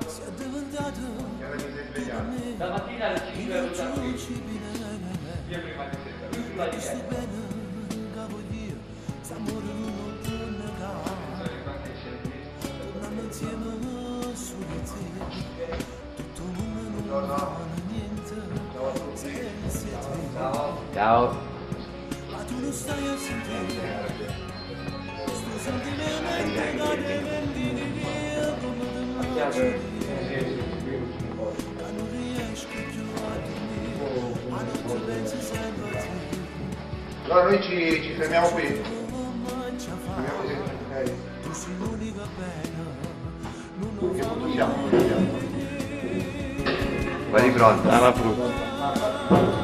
Si è diventato la mattina alle 5 ero già qui. Io prima di sto bene, capo Dio, stiamo non tornerà. Tornando insieme su di te, tutto il mondo non vale niente, se siete. Ciao. Ma tu non stai a sentire, sto sentimento da devendi di via come te immagini. Ma non riesco più a dormire, ma non ci pensi sempre a te. Allora noi ci fermiamo qui. Fermiamo qui, ok? tu sei l'unica pena, non ho Che punto fatto siamo? Guardi pronto. Alla frutta.